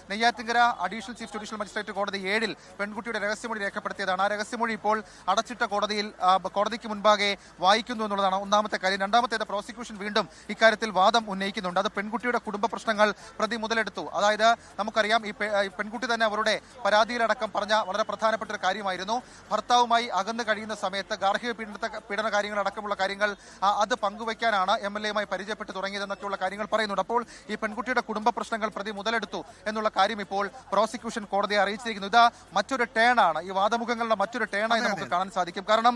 Neyyattinkara additional chief judicial magistrate കോടതി 7 പെൺകുട്ടിയുടെ രഹസ്യമൊഴി രേഖപ്പെടുത്തിയതാണ്. ആ രഹസ്യമൊഴി ഇപ്പോൾ അടച്ചിട്ട കോടതിക്ക് മുൻപാകെ വായിക്കുന്നു എന്നുള്ളതാണ് ഒന്നാമത്തെ കാര്യം. രണ്ടാമത്തേത്, പ്രോസിക്യൂഷൻ വീണ്ടും ഇക്കാര്യത്തിൽ വാദം ഉന്നയിക്കുന്നുണ്ട്. അത് പെൺകുട്ടിയുടെ കുടുംബ പ്രശ്നങ്ങൾ പ്രതി മുതലെടുത്തു. അതായത് നമുക്കറിയാം, ഈ പെൺകുട്ടി തന്നെ അവരുടെ പരാതിയിലടക്കം പറഞ്ഞ വളരെ പ്രധാനപ്പെട്ട ഒരു കാര്യമായിരുന്നു, ഭർത്താവുമായി അകന്നു കഴിയുന്ന സമയത്ത് ഗാർഹിക പീഡന കാര്യങ്ങളടക്കമുള്ള കാര്യങ്ങൾ അത് പങ്കുവയ്ക്കാനാണ് MLA-യുമായി പരിചയപ്പെട്ട് തുടങ്ങിയതെന്നൊക്കെയുള്ള കാര്യങ്ങൾ പറയുന്നുണ്ട്. അപ്പോൾ ഈ പെൺകുട്ടിയുടെ കുടുംബ പ്രശ്നങ്ങൾ പ്രതി മുതലെടുത്തു എന്നുള്ള കാര്യം ഇപ്പോൾ പ്രോസിക്യൂഷൻ കോടതിയെ അറിയിച്ചിരിക്കുന്നു. ഇത് മറ്റൊരു ടേണാണ്, ഈ വാദമുഖങ്ങളുടെ മറ്റൊരു ടേണായി നമുക്ക് കാണാൻ സാധിക്കും. കാരണം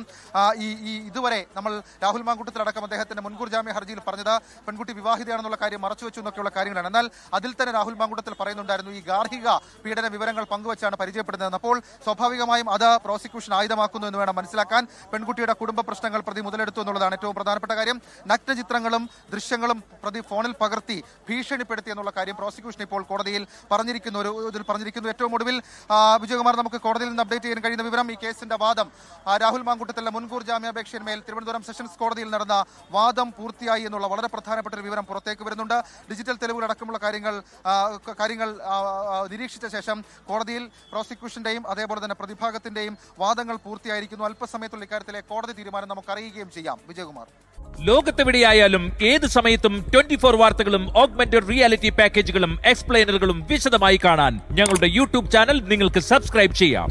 ഇതുവരെ നമ്മൾ രാഹുൽ മാങ്കൂട്ടത്തിലടക്കം അദ്ദേഹത്തിന്റെ മുൻകൂർ ജാമ്യ ഹർജിയിൽ പറഞ്ഞത് പെൺകുട്ടി വിവാഹിതയാണെന്നുള്ള കാര്യം മറച്ചുവെച്ചു എന്നൊക്കെയുള്ള കാര്യങ്ങളാണ്. എന്നാൽ അതിൽ തന്നെ രാഹുൽ മാങ്കൂട്ടത്തിൽ പറയുന്നുണ്ടായിരുന്നു ഈ ഗാർഹിക പീഡന വിവരങ്ങൾ പങ്കുവച്ചാണ് പരിചയപ്പെടുന്നതെന്ന്. അപ്പോൾ സ്വാഭാവികമായും അത് പ്രോസിക്യൂഷൻ ആയുധമാക്കുന്നു എന്ന് വേണം മനസ്സിലാക്കാൻ. പെൺകുട്ടിയുടെ കുടുംബ പ്രശ്നങ്ങൾ പ്രതി മുതലെടുത്തു എന്നുള്ളതാണ് ഏറ്റവും പ്രധാനപ്പെട്ട കാര്യം. നഗ്നചിത്രങ്ങളും ദൃശ്യങ്ങളും പ്രതി ഫോണിൽ പകർത്തി ഭീഷണിപ്പെടുത്തി എന്നുള്ള കാര്യം പ്രോസിക്യൂഷൻ ഇപ്പോൾ കോടതിയിൽ പറഞ്ഞിരിക്കുന്നു. ഏറ്റവും ഒടുവിൽ വിജയകുമാർ, നമുക്ക് കോടതിയിൽ നിന്ന് അപ്ഡേറ്റ് ചെയ്യാൻ കഴിയുന്ന വിവരം, ഈ കേസിന്റെ വാദം രാഹുൽ മാങ്കൂട്ടത്തിലെ മുൻകൂർ ജാമ്യാപേക്ഷയിന്മേൽ തിരുവനന്തപുരം സെഷൻസ് കോടതിയിൽ നടന്ന വാദം പൂർത്തിയായി എന്നുള്ള വളരെ പ്രധാനപ്പെട്ട ഒരു വിവരം പുറത്തേക്ക് വരുന്നുണ്ട്. ഡിജിറ്റൽ തെളിവുകളടക്കമുള്ള കാര്യങ്ങൾ നിരീക്ഷിച്ച ശേഷം കോടതിയിൽ പ്രോസിക്യൂഷന്റെയും അതേപോലെ തന്നെ പ്രതിഭാഗത്തിന്റെയും വാദങ്ങൾ പൂർത്തിയായിരിക്കുന്നു. അല്പസമയത്തുള്ള ഇക്കാര്യത്തിലെ കോടതി തീരുമാനം നമുക്ക് അറിയുകയും ചെയ്യാം. വിജയകുമാർ, ലോകത്തെവിടെയായാലും ഏത് സമയത്തും 24 വാർത്തകളും ഓഗ്മെന്റഡ് റിയാലിറ്റി പാക്കേജുകളും എക്സ്പ്ലെയിനറുകളും വിശദമായി കാണാൻ ഞങ്ങളുടെ യൂട്യൂബ് ചാനൽ നിങ്ങൾക്ക് സബ്സ്ക്രൈബ് ചെയ്യാം.